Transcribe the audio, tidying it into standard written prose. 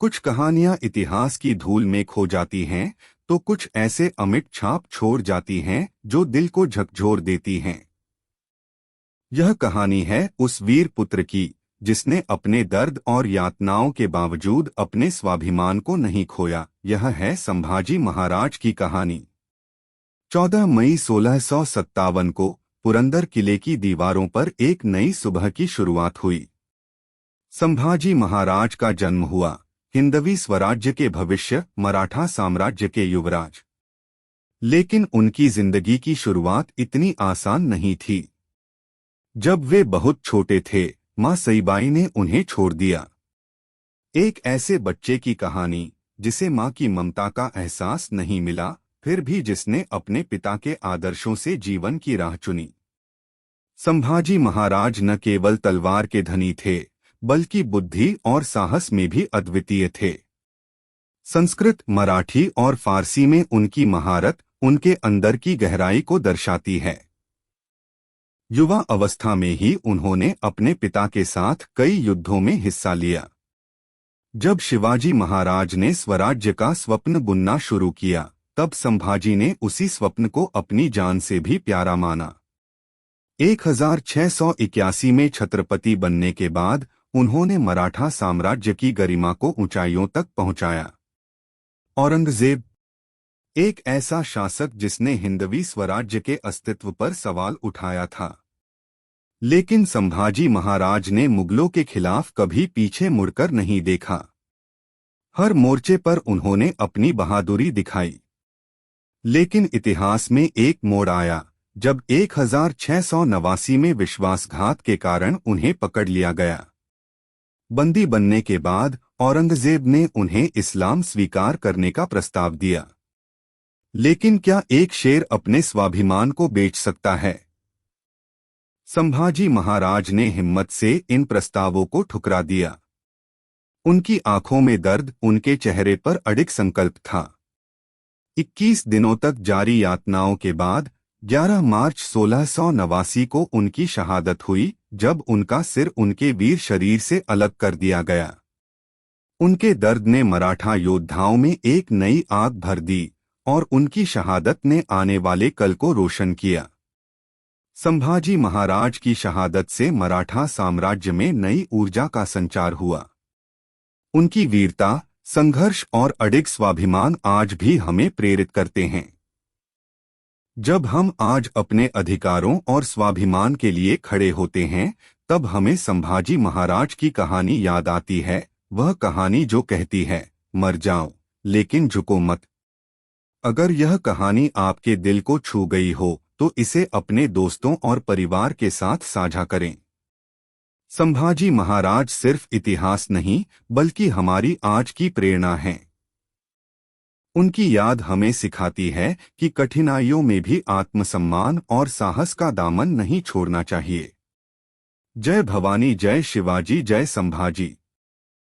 कुछ कहानियां इतिहास की धूल में खो जाती हैं, तो कुछ ऐसे अमिट छाप छोड़ जाती हैं जो दिल को झकझोर देती हैं। यह कहानी है उस वीर पुत्र की जिसने अपने दर्द और यातनाओं के बावजूद अपने स्वाभिमान को नहीं खोया। यह है संभाजी महाराज की कहानी। 14 मई 1657 को पुरंदर किले की दीवारों पर एक नई सुबह की शुरुआत हुई। संभाजी महाराज का जन्म हुआ। हिंदवी स्वराज्य के भविष्य, मराठा साम्राज्य के युवराज। लेकिन उनकी जिंदगी की शुरुआत इतनी आसान नहीं थी। जब वे बहुत छोटे थे, मां सईबाई ने उन्हें छोड़ दिया। एक ऐसे बच्चे की कहानी जिसे मां की ममता का एहसास नहीं मिला, फिर भी जिसने अपने पिता के आदर्शों से जीवन की राह चुनी। संभाजी महाराज न केवल तलवार के धनी थे, बल्कि बुद्धि और साहस में भी अद्वितीय थे। संस्कृत, मराठी और फारसी में उनकी महारत उनके अंदर की गहराई को दर्शाती है। युवा अवस्था में ही उन्होंने अपने पिता के साथ कई युद्धों में हिस्सा लिया। जब शिवाजी महाराज ने स्वराज्य का स्वप्न बुनना शुरू किया, तब संभाजी ने उसी स्वप्न को अपनी जान से भी प्यारा माना। 1681 में छत्रपति बनने के बाद उन्होंने मराठा साम्राज्य की गरिमा को ऊंचाइयों तक पहुंचाया। औरंगजेब, एक ऐसा शासक जिसने हिंदवी स्वराज्य के अस्तित्व पर सवाल उठाया था। लेकिन संभाजी महाराज ने मुगलों के खिलाफ कभी पीछे मुड़कर नहीं देखा। हर मोर्चे पर उन्होंने अपनी बहादुरी दिखाई। लेकिन इतिहास में एक मोड़ आया जब 1689 में विश्वासघात के कारण उन्हें पकड़ लिया गया। बंदी बनने के बाद औरंगजेब ने उन्हें इस्लाम स्वीकार करने का प्रस्ताव दिया। लेकिन क्या एक शेर अपने स्वाभिमान को बेच सकता है? संभाजी महाराज ने हिम्मत से इन प्रस्तावों को ठुकरा दिया। उनकी आंखों में दर्द, उनके चेहरे पर अडिग संकल्प था। 21 दिनों तक जारी यातनाओं के बाद 11 मार्च 1689 को उनकी शहादत हुई, जब उनका सिर उनके वीर शरीर से अलग कर दिया गया। उनके दर्द ने मराठा योद्धाओं में एक नई आग भर दी और उनकी शहादत ने आने वाले कल को रोशन किया। संभाजी महाराज की शहादत से मराठा साम्राज्य में नई ऊर्जा का संचार हुआ। उनकी वीरता, संघर्ष और अडिग स्वाभिमान आज भी हमें प्रेरित करते हैं। जब हम आज अपने अधिकारों और स्वाभिमान के लिए खड़े होते हैं, तब हमें संभाजी महाराज की कहानी याद आती है। वह कहानी जो कहती है, मर जाओ लेकिन झुको मत। अगर यह कहानी आपके दिल को छू गई हो, तो इसे अपने दोस्तों और परिवार के साथ साझा करें। संभाजी महाराज सिर्फ इतिहास नहीं, बल्कि हमारी आज की प्रेरणा हैं। उनकी याद हमें सिखाती है कि कठिनाइयों में भी आत्मसम्मान और साहस का दामन नहीं छोड़ना चाहिए। जय भवानी, जय शिवाजी, जय संभाजी।